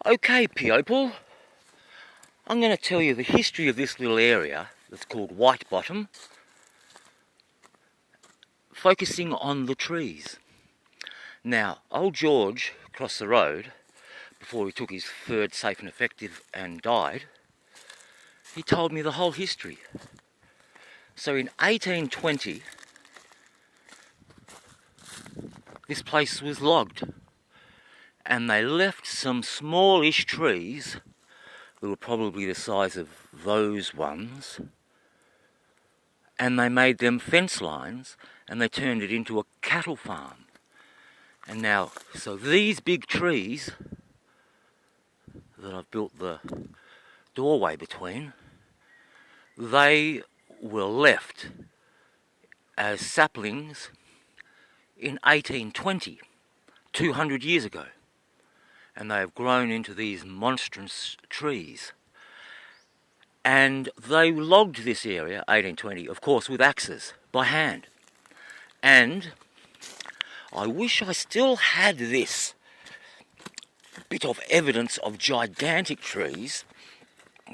Okay, people, I'm going to tell you the history of this little area that's called White Bottom, focusing on the trees. Now, old George across the road, before he took his third safe and effective and died, he told me the whole history. So in 1820, this place was logged, and they left some smallish trees that were probably the size of those ones, and they made them fence lines, and they turned it into a cattle farm. And now, so these big trees that I've built the doorway between, they were left as saplings in 1820, 200 years ago. And they have grown into these monstrous trees. And they logged this area, 1820, of course, with axes, by hand. And I wish I still had this bit of evidence of gigantic trees.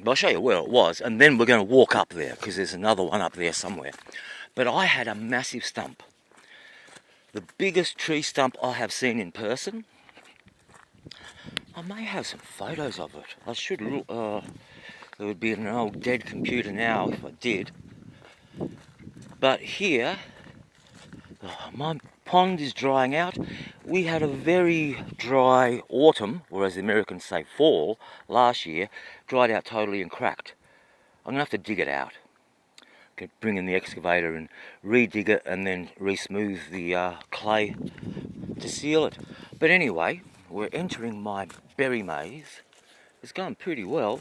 I'll show you where it was, and then we're going to walk up there, because there's another one up there somewhere. But I had a massive stump. The biggest tree stump I have seen in person. I may have some photos of it. I should look. There would be an old dead computer now if I did. But here, my pond is drying out. We had a very dry autumn, or as the Americans say fall, last year. Dried out totally and cracked. I'm going to have to dig it out. Bring in the excavator and re-dig it and then re-smooth the clay to seal it. But anyway, we're entering my berry maze. It's going pretty well.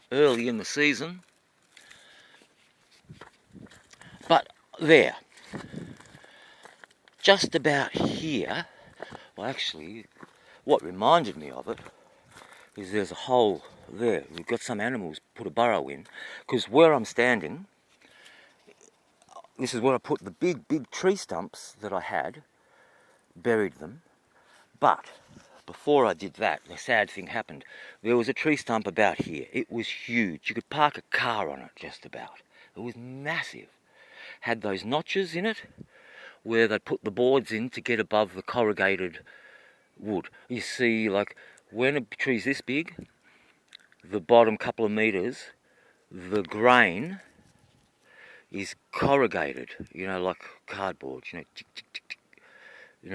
Early in the season. But there. Just about here, well actually, what reminded me of it is there's a hole there. We've got some animals put a burrow in, because where I'm standing, this is where I put the big tree stumps that I had, buried them. But before I did that, the sad thing happened. There was a tree stump about here. It was huge. You could park a car on it just about. It was massive. Had those notches in it where they put the boards in to get above the corrugated wood. You see, like, when a tree's this big, the bottom couple of metres, the grain is corrugated, like cardboard, tick, tick, tick, tick.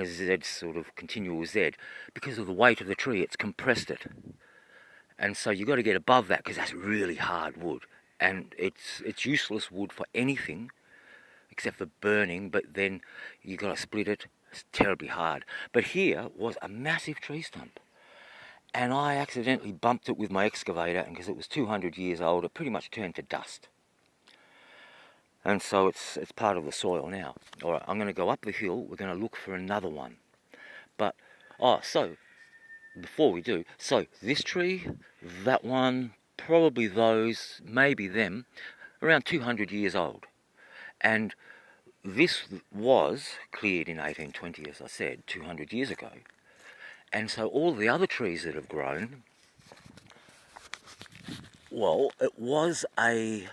Z sort of continual Z. Because of the weight of the tree, it's compressed it. And so you've got to get above that, because that's really hard wood. And it's useless wood for anything, except for burning, but then you've got to split it. It's terribly hard. But here was a massive tree stump. And I accidentally bumped it with my excavator, and because it was 200 years old, it pretty much turned to dust. And so it's part of the soil now. All right, I'm going to go up the hill. We're going to look for another one. But, so, before we do, so this tree, that one, probably those, maybe them, around 200 years old. And this was cleared in 1820, as I said, 200 years ago. And so all the other trees that have grown, well, it was a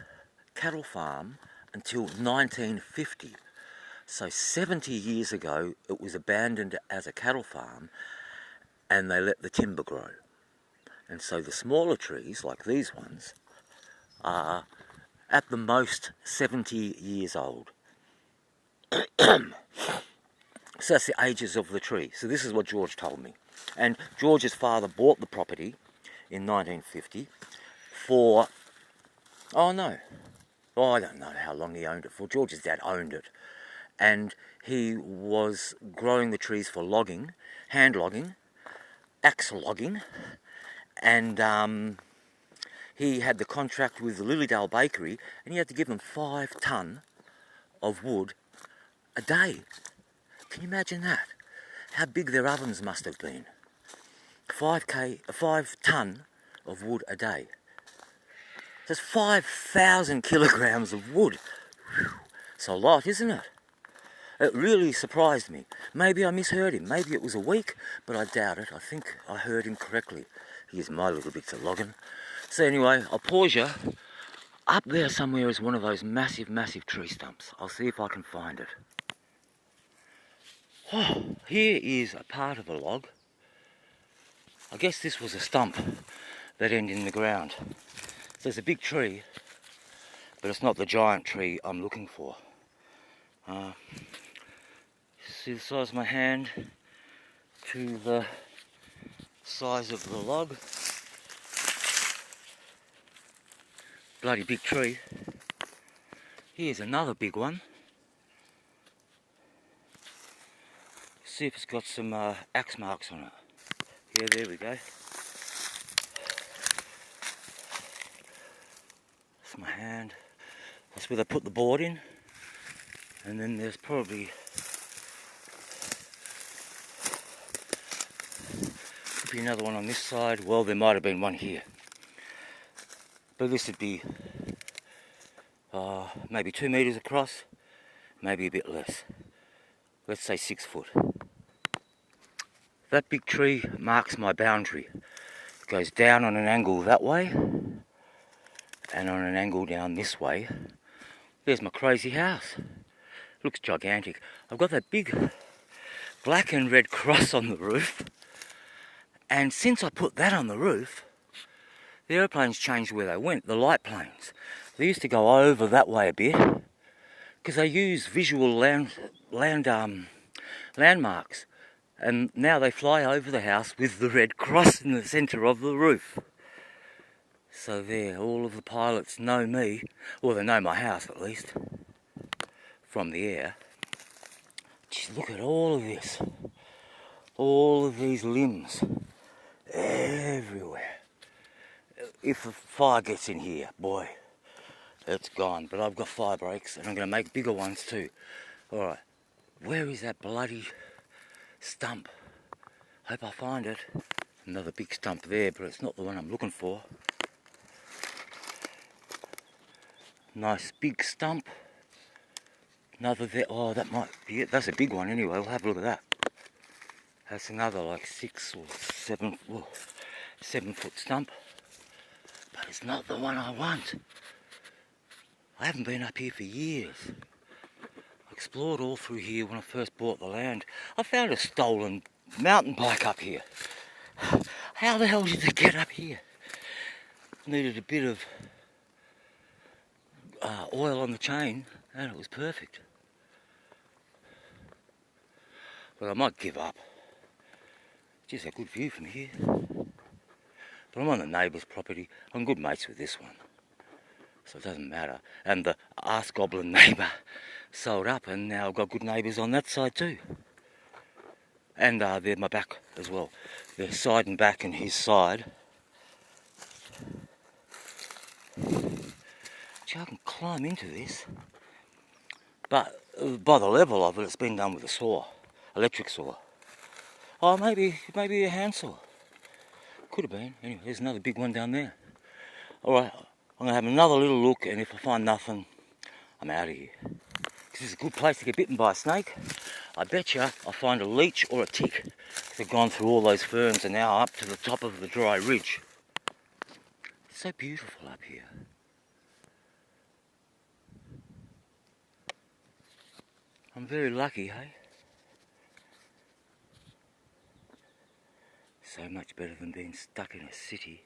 cattle farm until 1950. So 70 years ago, it was abandoned as a cattle farm, and they let the timber grow. And so the smaller trees, like these ones, are at the most 70 years old. So that's the ages of the tree. So this is what George told me. And George's father bought the property in 1950 for, I don't know how long he owned it for. George's dad owned it. And he was growing the trees for logging, hand logging, axe logging, and he had the contract with the Lilydale Bakery, and he had to give them 5 tonne of wood a day. Can you imagine that? How big their ovens must have been. 5 tonne of wood a day. That's 5,000 kilograms of wood. Whew. It's a lot, isn't it? It really surprised me. Maybe I misheard him. Maybe it was a week, but I doubt it. I think I heard him correctly. Here's my little bits of logging. So anyway, I'll pause you. Up there somewhere is one of those massive, massive tree stumps. I'll see if I can find it. Oh, here is a part of a log. I guess this was a stump that ended in the ground. There's a big tree, but it's not the giant tree I'm looking for. See the size of my hand to the size of the log. Bloody big tree. Here's another big one. See if it's got some axe marks on it. Yeah, there we go. That's my hand. That's where they put the board in. And then there's probably could be another one on this side. Well, there might have been one here. But this would be maybe 2 meters across, maybe a bit less. Let's say 6 foot. That big tree marks my boundary. It goes down on an angle that way, and on an angle down this way. There's my crazy house. Looks gigantic. I've got that big black and red cross on the roof, and since I put that on the roof, the aeroplanes changed where they went, the light planes. They used to go over that way a bit, because they use visual landmarks. And now they fly over the house with the red cross in the centre of the roof. So there, all of the pilots know me, or they know my house at least, from the air. Just look at all of this. All of these limbs. Everywhere. If a fire gets in here, boy, it's gone. But I've got fire breaks, and I'm going to make bigger ones too. Alright, where is that bloody stump? Hope I find it. Another big stump there, but it's not the one I'm looking for. Nice big stump. Another there. Oh, that might be it. That's a big one anyway. We'll have a look at that. That's another like 6 or 7, 7 foot stump. But it's not the one I want. I haven't been up here for years. I explored all through here when I first bought the land. I found a stolen mountain bike up here. How the hell did it get up here? Needed a bit of oil on the chain and it was perfect. But I might give up. Just a good view from here. But I'm on the neighbour's property. I'm good mates with this one, so it doesn't matter. And the arse goblin neighbour sold up, and now I've got good neighbours on that side too. And they're my back as well. They're side and back and his side. Gee, I can climb into this. But by the level of it, it's been done with a saw, electric saw. Oh, maybe a hand saw. Could have been. Anyway, there's another big one down there. Alright, I'm going to have another little look, and if I find nothing, I'm out of here. This is a good place to get bitten by a snake. I bet you I'll find a leech or a tick. They've gone through all those ferns and now up to the top of the dry ridge. It's so beautiful up here. I'm very lucky, hey? So much better than being stuck in a city.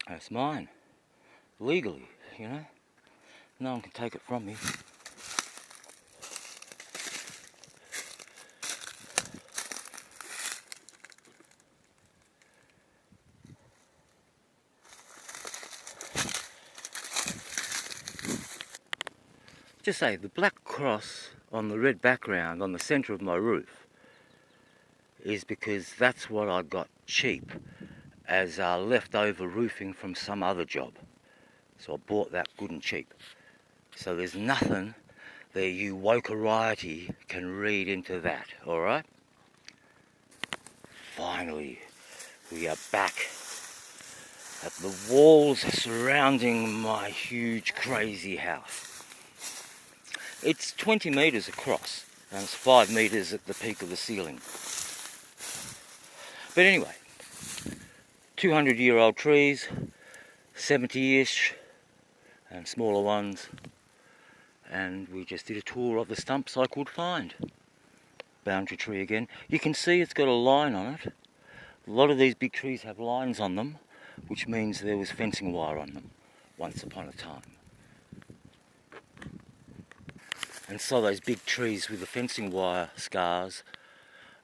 And it's mine. Legally, you know? No one can take it from me. Just say, the black cross on the red background on the centre of my roof is because that's what I got cheap as leftover roofing from some other job. So I bought that good and cheap. So there's nothing that you woke-a-riety can read into that, alright? Finally, we are back at the walls surrounding my huge crazy house. It's 20 metres across, and it's 5 metres at the peak of the ceiling. But anyway, 200-year-old trees, 70-ish, and smaller ones. And we just did a tour of the stumps I could find. Boundary tree again. You can see it's got a line on it. A lot of these big trees have lines on them, which means there was fencing wire on them once upon a time. And so those big trees with the fencing wire scars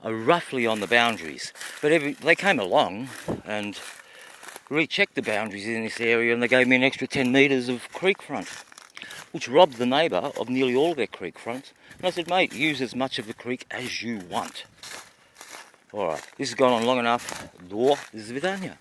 are roughly on the boundaries. But they came along and rechecked the boundaries in this area, and they gave me an extra 10 metres of creek front, which robbed the neighbour of nearly all their creek fronts. And I said, mate, use as much of the creek as you want. Alright, this has gone on long enough. До свидания.